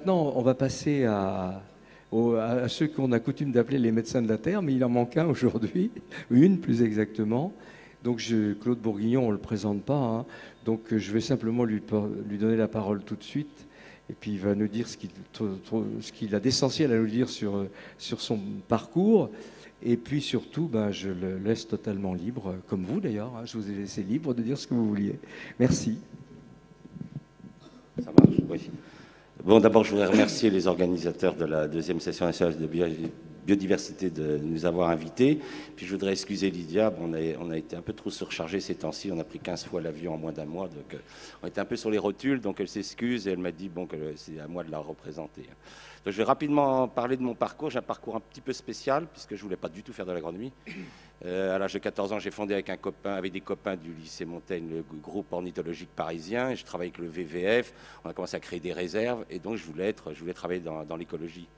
maintenant, on va passer à ceux qu'on a coutume d'appeler les médecins de la Terre, mais il en manque un aujourd'hui, une plus exactement. Donc Claude Bourguignon, on ne le présente pas, hein. Donc je vais simplement lui donner la parole tout de suite. Et puis il va nous dire ce qu'il a d'essentiel à nous dire sur son parcours. Et puis surtout, ben, je le laisse totalement libre, comme vous d'ailleurs, hein. Je vous ai laissé libre de dire ce que vous vouliez. Merci. Ça marche, oui. Bon, d'abord, je voudrais remercier les organisateurs de la deuxième session nationale de biodiversité de nous avoir invités. Puis je voudrais excuser Lydia, on a été un peu trop surchargé ces temps-ci, on a pris 15 fois l'avion en moins d'un mois, donc on était un peu sur les rotules, donc elle s'excuse et elle m'a dit bon, que c'est à moi de la représenter. Donc je vais rapidement parler de mon parcours. J'ai un parcours un petit peu spécial, puisque je ne voulais pas du tout faire de l'agronomie. À l'âge de 14 ans, j'ai fondé avec des copains du lycée Montaigne le groupe ornithologique parisien. Je travaillais avec le WWF, on a commencé à créer des réserves, et donc je voulais travailler dans l'écologie.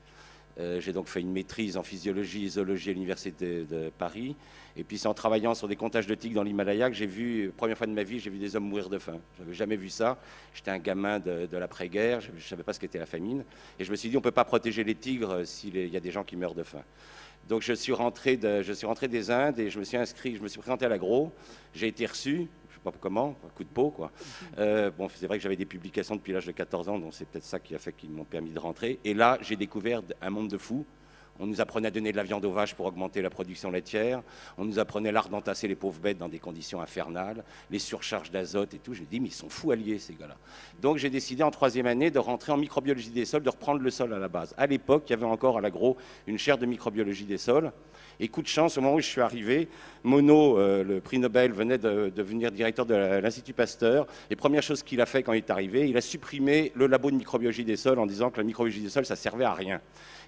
J'ai donc fait une maîtrise en physiologie et zoologie à l'université de Paris. Et puis c'est en travaillant sur des comptages de tigres dans l'Himalaya que j'ai vu, première fois de ma vie, j'ai vu des hommes mourir de faim. Je n'avais jamais vu ça. J'étais un gamin de l'après-guerre, je ne savais pas ce qu'était la famine. Et je me suis dit, on ne peut pas protéger les tigres s'il y a des gens qui meurent de faim. Donc je suis rentré des Indes et je me suis présenté à l'agro. J'ai été reçu. Pas comment, un coup de peau, quoi. Bon, c'est vrai que j'avais des publications depuis l'âge de 14 ans, donc c'est peut-être ça qui a fait qu'ils m'ont permis de rentrer. Et là, j'ai découvert un monde de fous. On nous apprenait à donner de la viande aux vaches pour augmenter la production laitière. On nous apprenait l'art d'entasser les pauvres bêtes dans des conditions infernales, les surcharges d'azote et tout. J'ai dit, mais ils sont fous alliés, ces gars-là. Donc j'ai décidé en troisième année de rentrer en microbiologie des sols, de reprendre le sol à la base. À l'époque, il y avait encore à l'agro une chaire de microbiologie des sols. Et coup de chance, au moment où je suis arrivé, Monod, le prix Nobel, venait de devenir directeur de l'Institut Pasteur. Et première chose qu'il a fait quand il est arrivé, il a supprimé le labo de microbiologie des sols en disant que la microbiologie des sols, ça servait à rien.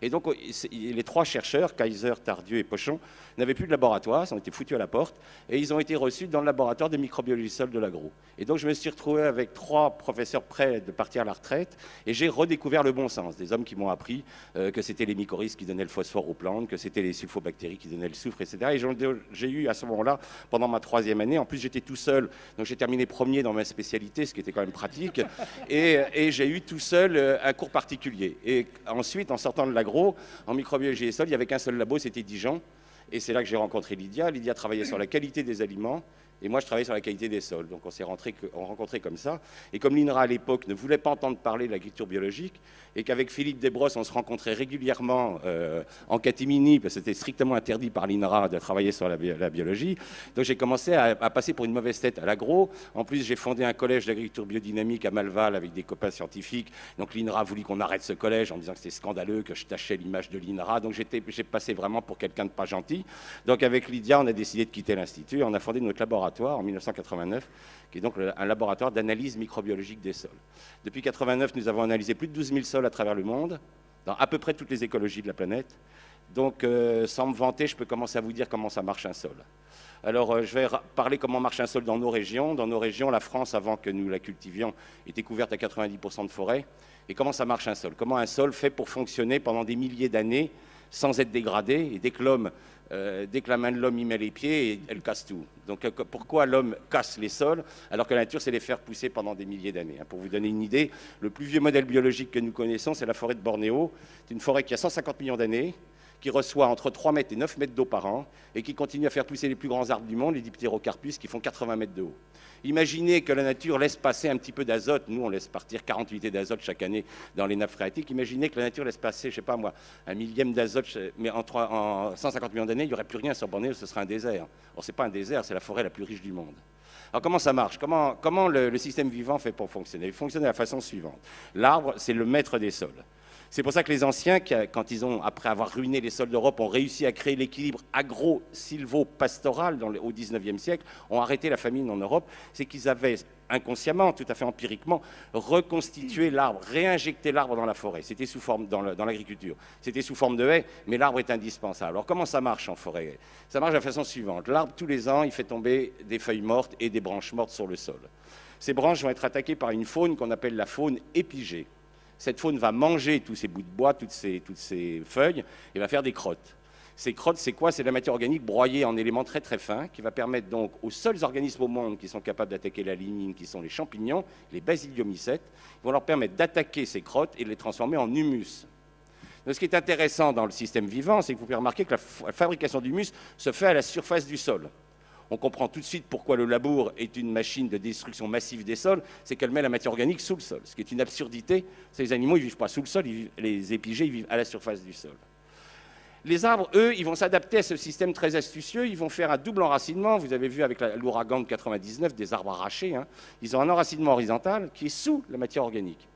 Et donc, les trois chercheurs, Kaiser, Tardieu et Pochon, n'avaient plus de laboratoire, ils ont été foutus à la porte, et ils ont été reçus dans le laboratoire de microbiologie des sols de l'agro. Et donc, je me suis retrouvé avec trois professeurs prêts de partir à la retraite, et j'ai redécouvert le bon sens. Des hommes qui m'ont appris que c'était les mycorhizes qui donnaient le phosphore aux plantes, que c'était les sulfobactéries qui donnaient le soufre, etc. Et j'ai eu à ce moment-là, pendant ma troisième année, en plus j'étais tout seul, donc j'ai terminé premier dans ma spécialité, ce qui était quand même pratique, et j'ai eu tout seul un cours particulier. Et ensuite, en sortant de l'agro, en microbiologie des sols, il n'y avait qu'un seul labo, c'était Dijon. Et c'est là que j'ai rencontré Lydia. Lydia travaillait sur la qualité des aliments. Et moi, je travaillais sur la qualité des sols. Donc, on s'est rencontrés comme ça. Et comme l'INRA, à l'époque, ne voulait pas entendre parler de l'agriculture biologique, et qu'avec Philippe Desbrosses, on se rencontrait régulièrement en catimini, parce que c'était strictement interdit par l'INRA de travailler sur la biologie. Donc, j'ai commencé à passer pour une mauvaise tête à l'agro. En plus, j'ai fondé un collège d'agriculture biodynamique à Malval avec des copains scientifiques. Donc, l'INRA a voulu qu'on arrête ce collège en disant que c'était scandaleux, que je tachais l'image de l'INRA. Donc, j'ai passé vraiment pour quelqu'un de pas gentil. Donc, avec Lydia, on a décidé de quitter l'Institut. On a fondé notre laboratoire en 1989, qui est donc un laboratoire d'analyse microbiologique des sols. Depuis 1989, nous avons analysé plus de 12 000 sols à travers le monde, dans à peu près toutes les écologies de la planète. Donc, sans me vanter, je peux commencer à vous dire comment ça marche un sol. Alors, je vais parler comment marche un sol dans nos régions. Dans nos régions, la France, avant que nous la cultivions, était couverte à 90% de forêt. Et comment ça marche un sol? Comment un sol fait pour fonctionner pendant des milliers d'années sans être dégradé? Et dès que la main de l'homme y met les pieds, elle casse tout. Donc pourquoi l'homme casse les sols alors que la nature sait les faire pousser pendant des milliers d'années? Pour vous donner une idée, le plus vieux modèle biologique que nous connaissons, c'est la forêt de Bornéo. C'est une forêt qui a 150 millions d'années, qui reçoit entre 3 mètres et 9 mètres d'eau par an et qui continue à faire pousser les plus grands arbres du monde, les diptérocarpus, qui font 80 mètres de haut. Imaginez que la nature laisse passer un petit peu d'azote. Nous, on laisse partir 40 unités d'azote chaque année dans les nappes phréatiques. Imaginez que la nature laisse passer, je ne sais pas moi, un millième d'azote, mais en 150 millions d'années, il n'y aurait plus rien sur Bornéo, ce serait un désert. Or, ce n'est pas un désert, c'est la forêt la plus riche du monde. Alors, comment ça marche? Comment le système vivant fait pour fonctionner? Il fonctionne de la façon suivante. L'arbre, c'est le maître des sols. C'est pour ça que les anciens, quand ils ont, après avoir ruiné les sols d'Europe, ont réussi à créer l'équilibre agro-silvo-pastoral au XIXe siècle, ont arrêté la famine en Europe, c'est qu'ils avaient inconsciemment, tout à fait empiriquement, reconstitué l'arbre, réinjecté l'arbre dans la forêt. C'était sous forme, dans l'agriculture, c'était sous forme de haie, mais l'arbre est indispensable. Alors comment ça marche en forêt? Ça marche de la façon suivante. L'arbre, tous les ans, il fait tomber des feuilles mortes et des branches mortes sur le sol. Ces branches vont être attaquées par une faune qu'on appelle la faune épigée. Cette faune va manger tous ces bouts de bois, toutes ces feuilles, et va faire des crottes. Ces crottes, c'est quoi? C'est de la matière organique broyée en éléments très très fins qui va permettre donc aux seuls organismes au monde qui sont capables d'attaquer la lignine, qui sont les champignons, les basidiomycètes, vont leur permettre d'attaquer ces crottes et de les transformer en humus. Donc, ce qui est intéressant dans le système vivant, c'est que vous pouvez remarquer que la fabrication d'humus se fait à la surface du sol. On comprend tout de suite pourquoi le labour est une machine de destruction massive des sols, c'est qu'elle met la matière organique sous le sol, ce qui est une absurdité. Les animaux, ils ne vivent pas sous le sol, les épigées, ils vivent à la surface du sol. Les arbres, eux, ils vont s'adapter à ce système très astucieux, ils vont faire un double enracinement. Vous avez vu avec l'ouragan de 99, des arbres arrachés, hein. Ils ont un enracinement horizontal qui est sous la matière organique.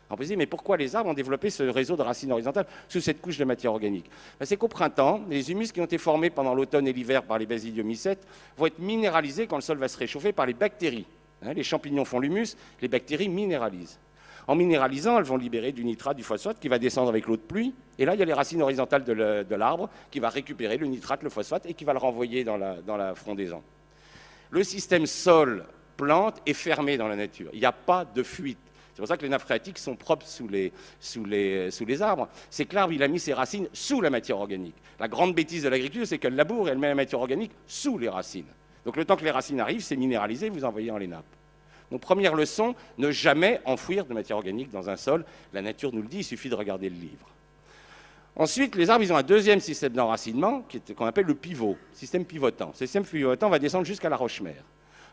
On peut se dire, mais pourquoi les arbres ont développé ce réseau de racines horizontales sous cette couche de matière organique? C'est qu'au printemps, les humus qui ont été formés pendant l'automne et l'hiver par les basidiomycètes vont être minéralisés quand le sol va se réchauffer par les bactéries. Les champignons font l'humus, les bactéries minéralisent. En minéralisant, elles vont libérer du nitrate, du phosphate qui va descendre avec l'eau de pluie. Et là, il y a les racines horizontales de l'arbre qui va récupérer le nitrate, le phosphate et qui va le renvoyer dans la frondaison. Le système sol-plante est fermé dans la nature. Il n'y a pas de fuite. C'est pour ça que les nappes phréatiques sont propres sous les arbres. C'est que l'arbre, il a mis ses racines sous la matière organique. La grande bêtise de l'agriculture, c'est qu'elle laboure et elle met la matière organique sous les racines. Donc le temps que les racines arrivent, c'est minéralisé, vous envoyez dans les nappes. Donc première leçon, ne jamais enfouir de matière organique dans un sol. La nature nous le dit, il suffit de regarder le livre. Ensuite, les arbres, ils ont un deuxième système d'enracinement qu'on appelle le pivot, système pivotant. Ce système pivotant va descendre jusqu'à la roche-mère.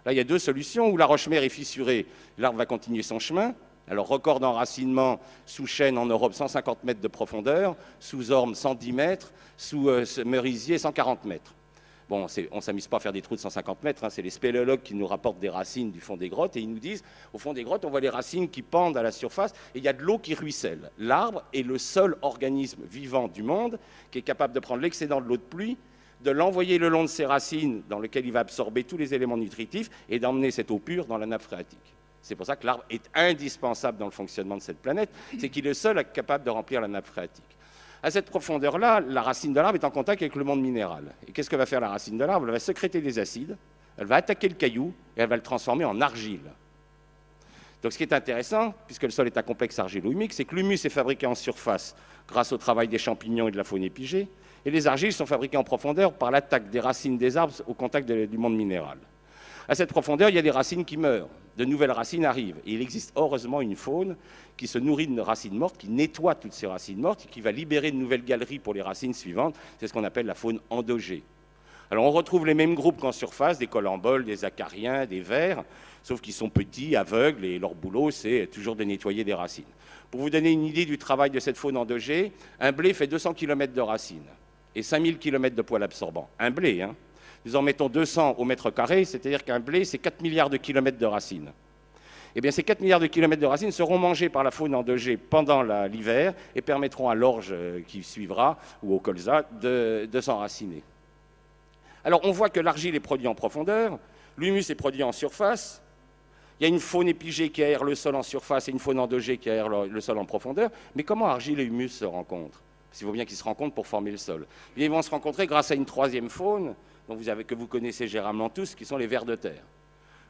Là, il y a deux solutions. Où la roche-mère est fissurée, l'arbre va continuer son chemin. Alors, record d'enracinement sous chêne en Europe, 150 mètres de profondeur, sous orme, 110 mètres, sous merisier, 140 mètres. Bon, on ne s'amuse pas à faire des trous de 150 mètres, hein, c'est les spéléologues qui nous rapportent des racines du fond des grottes et ils nous disent, au fond des grottes, on voit les racines qui pendent à la surface et il y a de l'eau qui ruisselle. L'arbre est le seul organisme vivant du monde qui est capable de prendre l'excédent de l'eau de pluie, de l'envoyer le long de ses racines dans lequel il va absorber tous les éléments nutritifs et d'emmener cette eau pure dans la nappe phréatique. C'est pour ça que l'arbre est indispensable dans le fonctionnement de cette planète, c'est qu'il est le seul capable de remplir la nappe phréatique. À cette profondeur-là, la racine de l'arbre est en contact avec le monde minéral. Et qu'est-ce que va faire la racine de l'arbre? Elle va sécréter des acides, elle va attaquer le caillou et elle va le transformer en argile. Donc ce qui est intéressant, puisque le sol est un complexe argilo-humique, c'est que l'humus est fabriqué en surface grâce au travail des champignons et de la faune épigée, et les argiles sont fabriquées en profondeur par l'attaque des racines des arbres au contact du monde minéral. À cette profondeur, il y a des racines qui meurent, de nouvelles racines arrivent. Et il existe heureusement une faune qui se nourrit de racines mortes, qui nettoie toutes ces racines mortes et qui va libérer de nouvelles galeries pour les racines suivantes. C'est ce qu'on appelle la faune endogée. Alors on retrouve les mêmes groupes qu'en surface, des colamboles, des acariens, des vers, sauf qu'ils sont petits, aveugles, et leur boulot, c'est toujours de nettoyer des racines. Pour vous donner une idée du travail de cette faune endogée, un blé fait 200 km de racines et 5000 km de poils absorbants. Un blé, hein. Nous en mettons 200 au mètre carré, c'est-à-dire qu'un blé, c'est 4 milliards de kilomètres de racines. Eh bien, ces 4 milliards de kilomètres de racines seront mangés par la faune endogée pendant l'hiver et permettront à l'orge qui suivra, ou au colza, de s'enraciner. Alors, on voit que l'argile est produite en profondeur, l'humus est produit en surface, il y a une faune épigée qui aère le sol en surface et une faune endogée qui aère le sol en profondeur, mais comment argile et humus se rencontrent? Parce qu'il faut bien qu'ils se rencontrent pour former le sol. Et ils vont se rencontrer grâce à une troisième faune, que vous connaissez généralement tous, qui sont les vers de terre.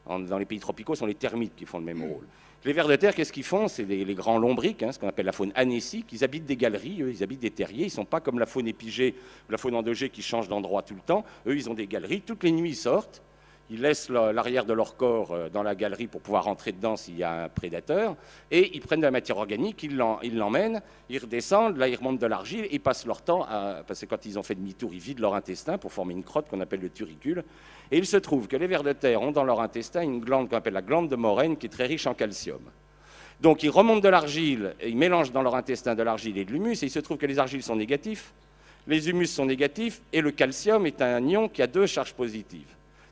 Dans les pays tropicaux, ce sont les termites qui font le même rôle. Les vers de terre, qu'est-ce qu'ils font? C'est les grands lombriques, hein, ce qu'on appelle la faune anécique. Ils habitent des galeries, eux, ils habitent des terriers. Ils ne sont pas comme la faune épigée ou la faune endogée qui change d'endroit tout le temps. Eux, ils ont des galeries. Toutes les nuits, ils sortent. Ils laissent l'arrière de leur corps dans la galerie pour pouvoir rentrer dedans s'il y a un prédateur. Et ils prennent de la matière organique, ils l'emmènent, ils redescendent, là ils remontent de l'argile, ils passent leur temps parce que quand ils ont fait demi-tour, ils vident leur intestin pour former une crotte qu'on appelle le turricule. Et il se trouve que les vers de terre ont dans leur intestin une glande qu'on appelle la glande de Morène qui est très riche en calcium. Donc ils remontent de l'argile, ils mélangent dans leur intestin de l'argile et de l'humus, et il se trouve que les argiles sont négatifs, les humus sont négatifs, et le calcium est un ion qui a deux charges positives.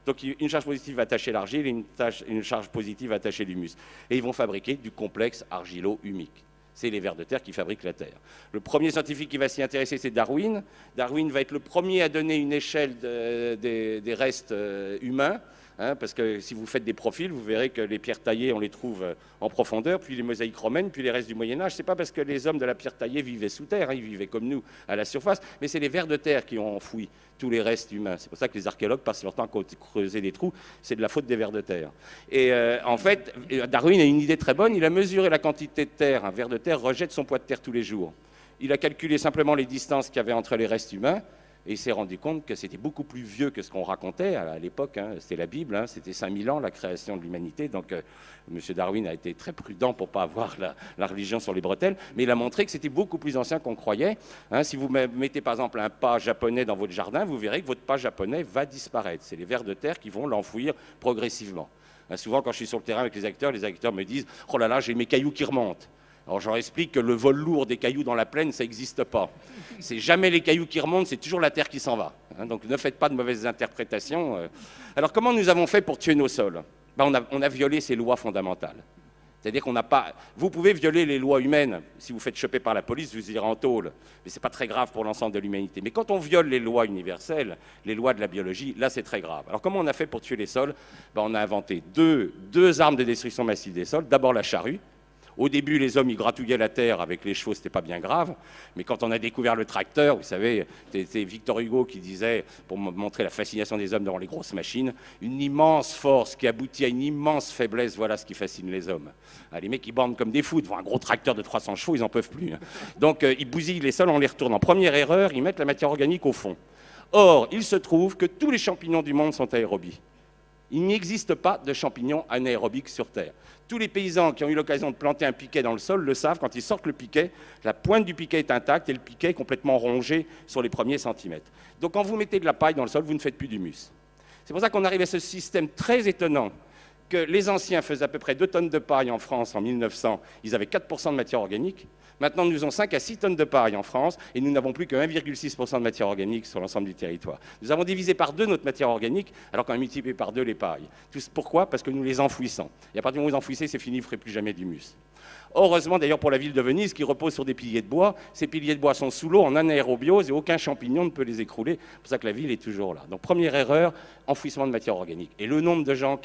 Donc une charge positive va attacher l'argile et une charge positive va attacher l'humus. Et ils vont fabriquer du complexe argilo-humique. C'est les vers de terre qui fabriquent la terre. Le premier scientifique qui va s'y intéresser, c'est Darwin. Darwin va être le premier à donner une échelle des restes humains. Hein, parce que si vous faites des profils, vous verrez que les pierres taillées, on les trouve en profondeur, puis les mosaïques romaines, puis les restes du Moyen-Âge. Ce n'est pas parce que les hommes de la pierre taillée vivaient sous terre, hein, ils vivaient comme nous à la surface, mais c'est les vers de terre qui ont enfoui tous les restes humains. C'est pour ça que les archéologues passent leur temps à creuser des trous, c'est de la faute des vers de terre. Et en fait, Darwin a une idée très bonne, il a mesuré la quantité de terre. Un ver de terre rejette son poids de terre tous les jours. Il a calculé simplement les distances qu'il y avait entre les restes humains. Et il s'est rendu compte que c'était beaucoup plus vieux que ce qu'on racontait à l'époque. Hein, c'était la Bible, hein, c'était 5000 ans, la création de l'humanité. Donc, M. Darwin a été très prudent pour ne pas avoir la religion sur les bretelles. Mais il a montré que c'était beaucoup plus ancien qu'on croyait. Hein, si vous mettez par exemple un pas japonais dans votre jardin, vous verrez que votre pas japonais va disparaître. C'est les vers de terre qui vont l'enfouir progressivement. Hein, souvent, quand je suis sur le terrain avec les acteurs me disent « Oh là là, j'ai mes cailloux qui remontent ». Alors je leur explique que le vol lourd des cailloux dans la plaine, ça n'existe pas. C'est jamais les cailloux qui remontent, c'est toujours la terre qui s'en va. Hein, donc ne faites pas de mauvaises interprétations. Alors comment nous avons fait pour tuer nos sols? On a violé ces lois fondamentales. C'est-à-dire qu'on n'a pas... Vous pouvez violer les lois humaines. Si vous faites choper par la police, vous irez en tôle. Mais ce n'est pas très grave pour l'ensemble de l'humanité. Mais quand on viole les lois universelles, les lois de la biologie, là c'est très grave. Alors comment on a fait pour tuer les sols? On a inventé deux armes de destruction massive des sols. D'abord la charrue. Au début, les hommes, ils gratouillaient la terre avec les chevaux, c'était pas bien grave. Mais quand on a découvert le tracteur, vous savez, c'était Victor Hugo qui disait, pour montrer la fascination des hommes devant les grosses machines, une immense force qui aboutit à une immense faiblesse, voilà ce qui fascine les hommes. Les mecs, ils bandent comme des fous devant un gros tracteur de 300 chevaux, ils n'en peuvent plus. Hein. Donc, ils bousillent les sols en les retournant. Première erreur, ils mettent la matière organique au fond. Or, il se trouve que tous les champignons du monde sont aérobies. Il n'existe pas de champignons anaérobiques sur Terre. Tous les paysans qui ont eu l'occasion de planter un piquet dans le sol le savent, quand ils sortent le piquet, la pointe du piquet est intacte et le piquet est complètement rongé sur les premiers centimètres. Donc quand vous mettez de la paille dans le sol, vous ne faites plus d'humus. C'est pour ça qu'on arrive à ce système très étonnant que les anciens faisaient à peu près 2 tonnes de paille en France en 1900, ils avaient 4% de matière organique. Maintenant, nous avons 5 à 6 tonnes de paille en France et nous n'avons plus que 1,6% de matière organique sur l'ensemble du territoire. Nous avons divisé par 2 notre matière organique alors qu'on a multiplié par 2 les pailles. Pourquoi? Parce que nous les enfouissons. Et à partir du moment où vous enfouissez, c'est fini, vous ne ferez plus jamais d'humus. Heureusement d'ailleurs pour la ville de Venise qui repose sur des piliers de bois, ces piliers de bois sont sous l'eau en anaérobiose et aucun champignon ne peut les écrouler. C'est pour ça que la ville est toujours là. Donc première erreur, enfouissement de matière organique. Et le nombre de gens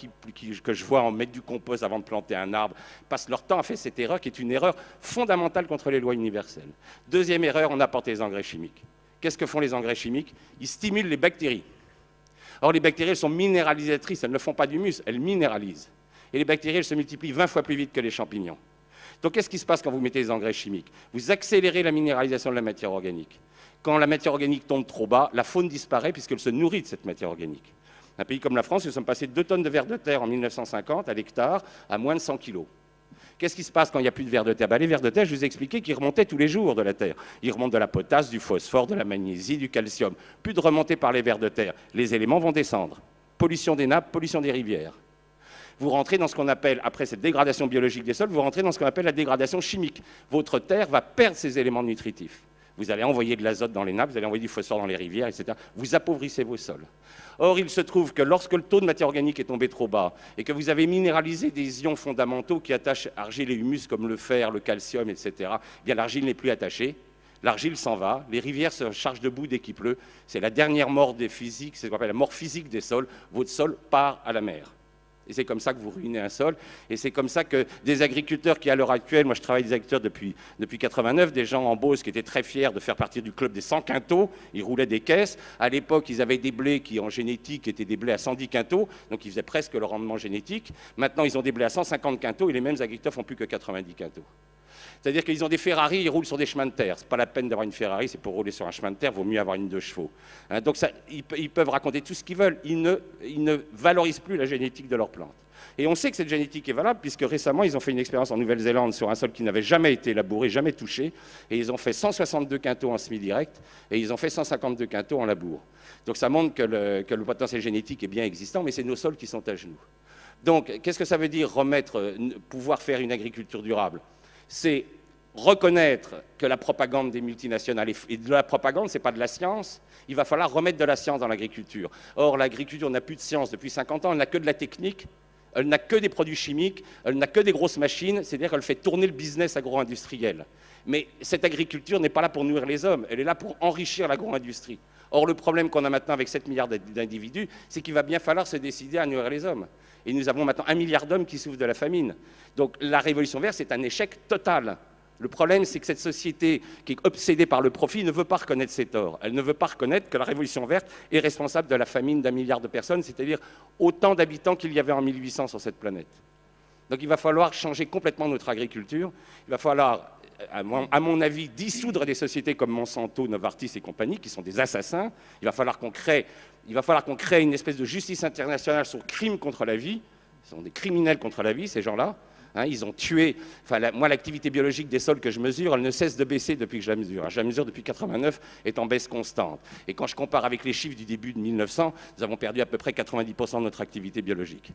que je vois en mettre du compost avant de planter un arbre passent leur temps à faire cette erreur qui est une erreur fondamentale contre les lois universelles. Deuxième erreur, on apporte les engrais chimiques. Qu'est-ce que font les engrais chimiques? Ils stimulent les bactéries. Or les bactéries elles sont minéralisatrices, elles ne font pas d'humus, elles minéralisent. Et les bactéries elles se multiplient 20 fois plus vite que les champignons. Donc, qu'est-ce qui se passe quand vous mettez des engrais chimiques? Vous accélérez la minéralisation de la matière organique. Quand la matière organique tombe trop bas, la faune disparaît puisqu'elle se nourrit de cette matière organique. Un pays comme la France, nous sommes passés de 2 tonnes de vers de terre en 1950 à l'hectare à moins de 100 kilos. Qu'est-ce qui se passe quand il n'y a plus de vers de terre? Les vers de terre, je vous ai expliqué qu'ils remontaient tous les jours de la terre. Ils remontent de la potasse, du phosphore, de la magnésie, du calcium. Plus de remontée par les vers de terre. Les éléments vont descendre. Pollution des nappes, pollution des rivières. Vous rentrez dans ce qu'on appelle, après cette dégradation biologique des sols, vous rentrez dans ce qu'on appelle la dégradation chimique. Votre terre va perdre ses éléments nutritifs. Vous allez envoyer de l'azote dans les nappes, vous allez envoyer du phosphore dans les rivières, etc. Vous appauvrissez vos sols. Or, il se trouve que lorsque le taux de matière organique est tombé trop bas et que vous avez minéralisé des ions fondamentaux qui attachent argile et humus comme le fer, le calcium, etc., eh bien l'argile n'est plus attachée. L'argile s'en va, les rivières se chargent de boue dès qu'il pleut. C'est la dernière mort des physiques, c'est ce qu'on appelle la mort physique des sols. Votre sol part à la mer. Et c'est comme ça que vous ruinez un sol. Et c'est comme ça que des agriculteurs qui, à l'heure actuelle, moi je travaille avec des agriculteurs depuis 89, des gens en Beauce qui étaient très fiers de faire partie du club des 100 quintaux, ils roulaient des caisses. À l'époque, ils avaient des blés qui, en génétique, étaient des blés à 110 quintaux, donc ils faisaient presque le rendement génétique. Maintenant, ils ont des blés à 150 quintaux et les mêmes agriculteurs font plus que 90 quintaux. C'est-à-dire qu'ils ont des Ferrari, ils roulent sur des chemins de terre. Ce n'est pas la peine d'avoir une Ferrari, c'est pour rouler sur un chemin de terre, il vaut mieux avoir une 2 chevaux. Hein, donc ça, ils peuvent raconter tout ce qu'ils veulent, ils ne valorisent plus la génétique de leurs plantes. Et on sait que cette génétique est valable, puisque récemment, ils ont fait une expérience en Nouvelle-Zélande sur un sol qui n'avait jamais été labouré, jamais touché, et ils ont fait 162 quintaux en semi-direct, et ils ont fait 152 quintaux en labour. Donc ça montre que le potentiel génétique est bien existant, mais c'est nos sols qui sont à genoux. Donc, qu'est-ce que ça veut dire pouvoir faire une agriculture durable? C'est reconnaître que la propagande des multinationales, et de la propagande, ce n'est pas de la science, il va falloir remettre de la science dans l'agriculture. Or, l'agriculture n'a plus de science depuis 50 ans, elle n'a que de la technique, elle n'a que des produits chimiques, elle n'a que des grosses machines, c'est-à-dire qu'elle fait tourner le business agro-industriel. Mais cette agriculture n'est pas là pour nourrir les hommes, elle est là pour enrichir l'agro-industrie. Or, le problème qu'on a maintenant avec 7 milliards d'individus, c'est qu'il va bien falloir se décider à nourrir les hommes. Et nous avons maintenant 1 milliard d'hommes qui souffrent de la famine. Donc la révolution verte, c'est un échec total. Le problème, c'est que cette société qui est obsédée par le profit ne veut pas reconnaître ses torts. Elle ne veut pas reconnaître que la révolution verte est responsable de la famine d'1 milliard de personnes, c'est-à-dire autant d'habitants qu'il y avait en 1800 sur cette planète. Donc il va falloir changer complètement notre agriculture. Il va falloir à mon avis, dissoudre des sociétés comme Monsanto, Novartis et compagnie, qui sont des assassins. Il va falloir qu'on crée une espèce de justice internationale sur le crime contre la vie. Ce sont des criminels contre la vie, ces gens-là. Hein, ils ont tué... moi, l'activité biologique des sols que je mesure, elle ne cesse de baisser depuis que je la mesure. Je la mesure depuis 89, est en baisse constante. Et quand je compare avec les chiffres du début de 1900, nous avons perdu à peu près 90% de notre activité biologique.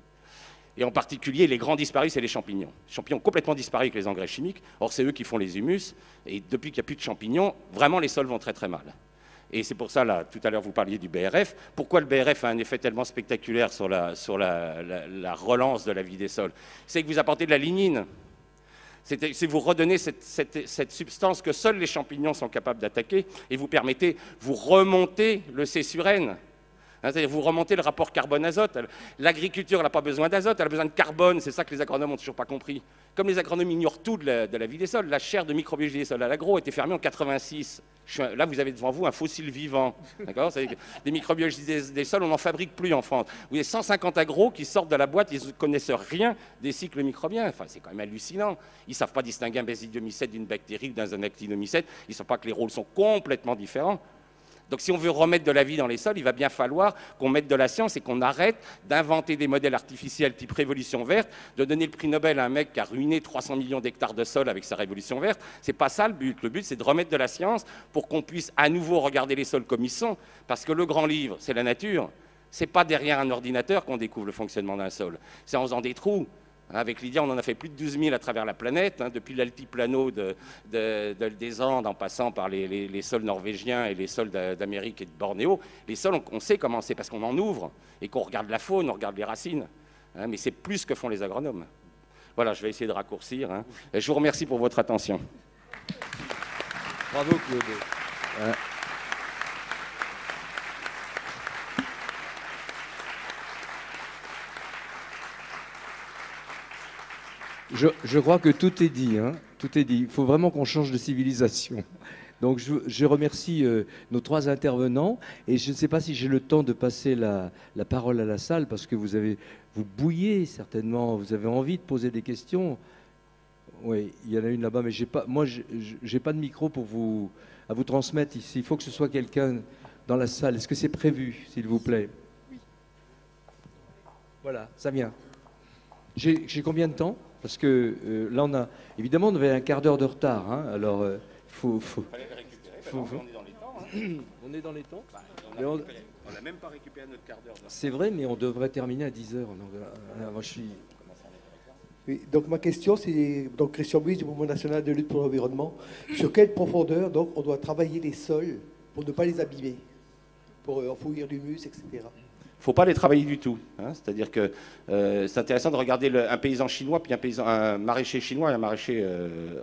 Et en particulier, les grands disparus, c'est les champignons. Les champignons ont complètement disparu avec les engrais chimiques. Or, c'est eux qui font les humus. Et depuis qu'il n'y a plus de champignons, vraiment, les sols vont très très mal. Et c'est pour ça, là, tout à l'heure, vous parliez du BRF. Pourquoi le BRF a un effet tellement spectaculaire sur la relance de la vie des sols? C'est que vous apportez de la lignine. C'est vous redonnez cette substance que seuls les champignons sont capables d'attaquer et vous remontez le C sur N. Hein, vous remontez le rapport carbone-azote. L'agriculture n'a pas besoin d'azote, elle a besoin de carbone. C'est ça que les agronomes n'ont toujours pas compris. Comme les agronomes ignorent tout de la vie des sols, la chaire de microbiologie des sols à l'agro a été fermée en 86. Là, vous avez devant vous un fossile vivant. Des microbiologistes des sols, on n'en fabrique plus en France. Vous avez 150 agros qui sortent de la boîte, ils ne connaissent rien des cycles microbiens. Enfin, c'est quand même hallucinant. Ils ne savent pas distinguer un basidiomycète d'une bactérie ou d'un actinomycète. Ils ne savent pas que les rôles sont complètement différents. Donc si on veut remettre de la vie dans les sols, il va bien falloir qu'on mette de la science et qu'on arrête d'inventer des modèles artificiels type révolution verte, de donner le prix Nobel à un mec qui a ruiné 300 millions d'hectares de sol avec sa révolution verte. C'est pas ça le but. Le but, c'est de remettre de la science pour qu'on puisse à nouveau regarder les sols comme ils sont. Parce que le grand livre, c'est la nature. C'est pas derrière un ordinateur qu'on découvre le fonctionnement d'un sol. C'est en faisant des trous. Avec Lydia, on en a fait plus de 12 000 à travers la planète, hein, depuis l'altiplano des Andes, en passant par les sols norvégiens et les sols d'Amérique et de Bornéo. Les sols, on sait comment c'est, parce qu'on en ouvre, et qu'on regarde la faune, on regarde les racines. Hein, mais c'est plus que font les agronomes. Voilà, je vais essayer de raccourcir. Hein. Et je vous remercie pour votre attention. Bravo, Claude. Je crois que tout est dit, hein, tout est dit. Il faut vraiment qu'on change de civilisation. Donc je remercie nos trois intervenants et je ne sais pas si j'ai le temps de passer la parole à la salle parce que vous bouillez certainement, vous avez envie de poser des questions. Oui, il y en a une là-bas, mais moi j'ai pas de micro à vous transmettre ici. Il faut que ce soit quelqu'un dans la salle. Est-ce que c'est prévu, s'il vous plaît? Oui. Voilà, ça vient. J'ai combien de temps? Parce que là, évidemment, on avait un quart d'heure de retard. Hein, alors, faut fallait récupérer, on est dans les temps. Hein. On est dans les temps. Bah, on n'a même pas récupéré notre quart d'heure. C'est vrai, mais on devrait terminer à 10h. Moi, je suis... Oui, donc ma question, c'est donc Christian Buis du Mouvement national de lutte pour l'environnement. Sur quelle profondeur donc on doit travailler les sols pour ne pas les abîmer, pour enfouir l'humus, etc. Il ne faut pas les travailler du tout. Hein. C'est-à-dire que c'est intéressant de regarder un paysan chinois, puis un maraîcher chinois et un maraîcher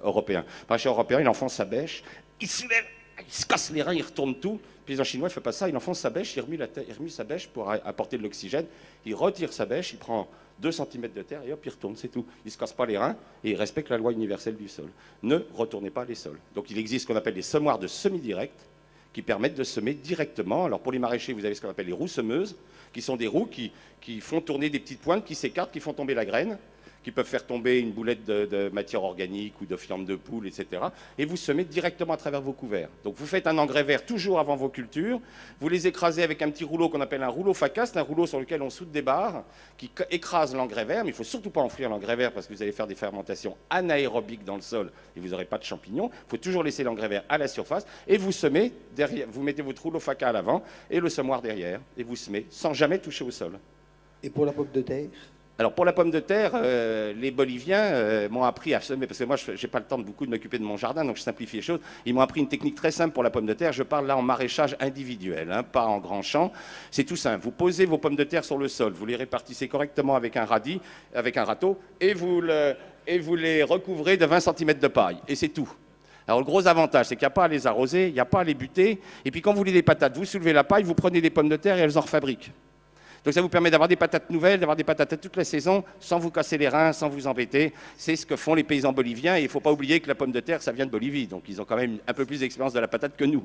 européen. Le maraîcher européen, il enfonce sa bêche, il se lève, il se casse les reins, il retourne tout. Le paysan chinois, il ne fait pas ça, il enfonce sa bêche, il remue sa bêche pour apporter de l'oxygène, il retire sa bêche, il prend 2 cm de terre et hop, il retourne, c'est tout. Il ne se casse pas les reins et il respecte la loi universelle du sol. Ne retournez pas les sols. Donc il existe ce qu'on appelle des semoirs de semi-direct, qui permettent de semer directement. Alors pour les maraîchers, vous avez ce qu'on appelle les roues semeuses, qui sont des roues qui font tourner des petites pointes, qui s'écartent, qui font tomber la graine, qui peuvent faire tomber une boulette de matière organique ou de fiente de poule, etc. Et vous semez directement à travers vos couverts. Donc vous faites un engrais vert toujours avant vos cultures, vous les écrasez avec un petit rouleau qu'on appelle un rouleau FACA, c'est un rouleau sur lequel on soude des barres qui écrase l'engrais vert, mais il ne faut surtout pas enfouir l'engrais vert parce que vous allez faire des fermentations anaérobiques dans le sol et vous n'aurez pas de champignons. Il faut toujours laisser l'engrais vert à la surface et vous semez derrière, vous mettez votre rouleau FACA à l'avant et le semoir derrière et vous semez sans jamais toucher au sol. Et pour la pomme de terre? Alors pour la pomme de terre, les Boliviens m'ont appris à semer, parce que moi je n'ai pas le temps de m'occuper de mon jardin, donc je simplifie les choses. Ils m'ont appris une technique très simple pour la pomme de terre. Je parle là en maraîchage individuel, hein, pas en grand champ. C'est tout simple. Vous posez vos pommes de terre sur le sol, vous les répartissez correctement avec un radis, avec un râteau, et vous les recouvrez de 20 cm de paille. Et c'est tout. Alors le gros avantage, c'est qu'il n'y a pas à les arroser, il n'y a pas à les buter. Et puis quand vous voulez des patates, vous soulevez la paille, vous prenez des pommes de terre et elles en refabriquent. Donc ça vous permet d'avoir des patates nouvelles, d'avoir des patates toute la saison, sans vous casser les reins, sans vous embêter. C'est ce que font les paysans boliviens. Et il ne faut pas oublier que la pomme de terre, ça vient de Bolivie. Donc ils ont quand même un peu plus d'expérience de la patate que nous.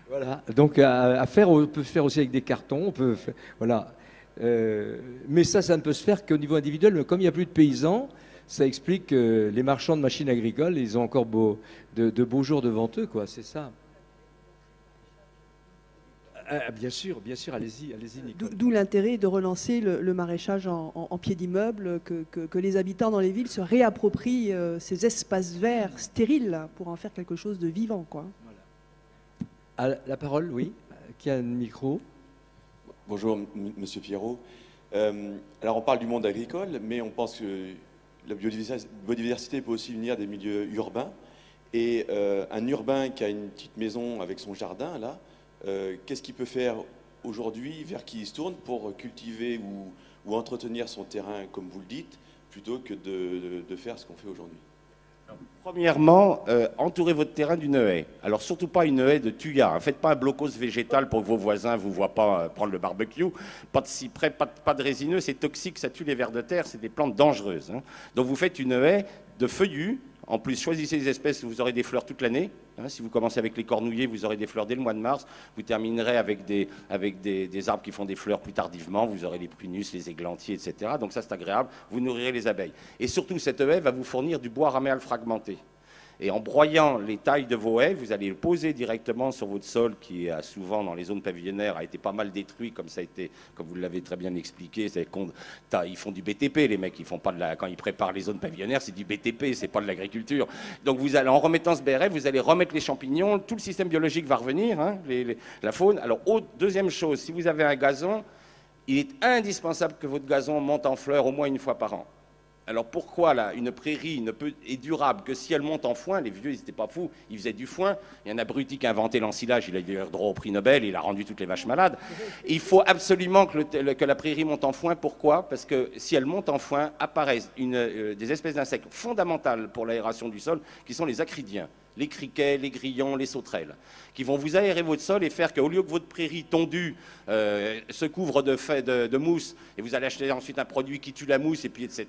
Voilà. Donc à faire, on peut se faire aussi avec des cartons. On peut faire, voilà. Mais ça ne peut se faire qu'au niveau individuel. Mais comme il n'y a plus de paysans, ça explique que les marchands de machines agricoles, ils ont encore de beaux jours devant eux, quoi. C'est ça. Ah, bien sûr, allez-y, Nicole. D'où l'intérêt de relancer le maraîchage en pied d'immeuble, que les habitants dans les villes se réapproprient ces espaces verts stériles pour en faire quelque chose de vivant, quoi. Voilà. La parole, oui. Qui a un micro? Bonjour, Monsieur Pierrot. Alors on parle du monde agricole, mais on pense que la biodiversité peut aussi venir des milieux urbains. Et un urbain qui a une petite maison avec son jardin, là, qu'est-ce qu'il peut faire aujourd'hui, vers qui il se tourne pour cultiver ou entretenir son terrain, comme vous le dites, plutôt que de faire ce qu'on fait aujourd'hui? Premièrement, entourez votre terrain d'une haie. Alors surtout pas une haie de tuya. Faites pas un blocos végétal pour que vos voisins ne vous voient pas prendre le barbecue. Pas de cyprès, pas de résineux, c'est toxique, ça tue les vers de terre, c'est des plantes dangereuses. Hein. Donc vous faites une haie de feuillus. En plus, choisissez des espèces où vous aurez des fleurs toute l'année. Hein, si vous commencez avec les cornouillers, vous aurez des fleurs dès le mois de mars. Vous terminerez avec des arbres qui font des fleurs plus tardivement. Vous aurez les prunus, les églantiers, etc. Donc ça, c'est agréable. Vous nourrirez les abeilles. Et surtout, cette haie va vous fournir du bois raméal fragmenté. Et en broyant les tailles de vos haies, vous allez le poser directement sur votre sol qui, souvent, dans les zones pavillonnaires, a été pas mal détruit, comme ça a été, comme vous l'avez très bien expliqué. Ils font du BTP, les mecs. Ils font pas quand ils préparent les zones pavillonnaires, c'est du BTP, c'est pas de l'agriculture. Donc, vous allez, en remettant ce BRF, vous allez remettre les champignons, tout le système biologique va revenir, hein, la faune. Alors, deuxième chose, si vous avez un gazon, il est indispensable que votre gazon monte en fleurs au moins une fois par an. Alors pourquoi là, une prairie est durable que si elle monte en foin? Les vieux, ils n'étaient pas fous, ils faisaient du foin. Il y a un abruti qui a inventé l'ensilage, il a eu droit au prix Nobel, il a rendu toutes les vaches malades. Et il faut absolument que la prairie monte en foin. Pourquoi? Parce que si elle monte en foin, apparaissent des espèces d'insectes fondamentales pour l'aération du sol, qui sont les acridiens. Les criquets, les grillons, les sauterelles, qui vont vous aérer votre sol et faire qu'au lieu que votre prairie tondue se couvre de mousse, et vous allez acheter ensuite un produit qui tue la mousse, et puis etc.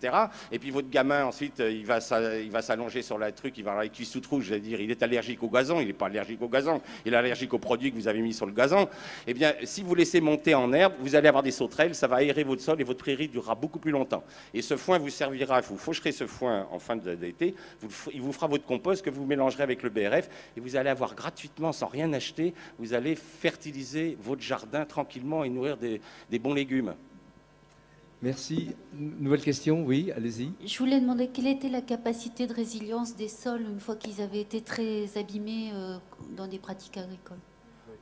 Et puis votre gamin, ensuite, il va s'allonger sur la truc, il va avoir les cuisses toutes rouges, c'est-à-dire il est allergique au gazon, il n'est pas allergique au gazon, il est allergique aux produits que vous avez mis sur le gazon. Eh bien, si vous laissez monter en herbe, vous allez avoir des sauterelles, ça va aérer votre sol et votre prairie durera beaucoup plus longtemps. Et ce foin vous servira, vous faucherez ce foin en fin d'été, il vous fera votre compost que vous mélangerez avec le BRF, et vous allez avoir gratuitement, sans rien acheter, vous allez fertiliser votre jardin tranquillement et nourrir des bons légumes. Merci. Nouvelle question, oui, allez-y. Je voulais demander quelle était la capacité de résilience des sols une fois qu'ils avaient été très abîmés dans des pratiques agricoles.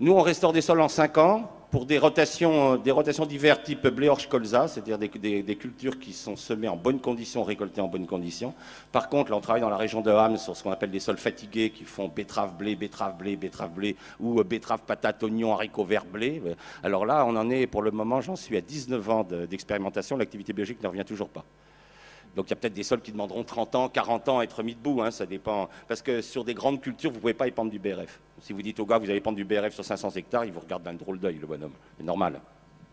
Nous, on restaure des sols en 5 ans pour des rotations d'hiver type blé orge colza, c'est-à-dire des cultures qui sont semées en bonnes conditions, récoltées en bonnes conditions. Par contre, là, on travaille dans la région de Ham sur ce qu'on appelle des sols fatigués qui font betterave-blé, betterave-blé ou betterave, patate, oignon, haricot vert, blé. Alors là, on en est, pour le moment, j'en suis à 19 ans d'expérimentation, l'activité biologique ne revient toujours pas. Donc il y a peut-être des sols qui demanderont 30 ans, 40 ans à être mis debout, hein, ça dépend. Parce que sur des grandes cultures, vous ne pouvez pas épandre du BRF. Si vous dites au gars, vous allez épandre du BRF sur 500 hectares, il vous regarde d'un drôle d'œil, le bonhomme. C'est normal.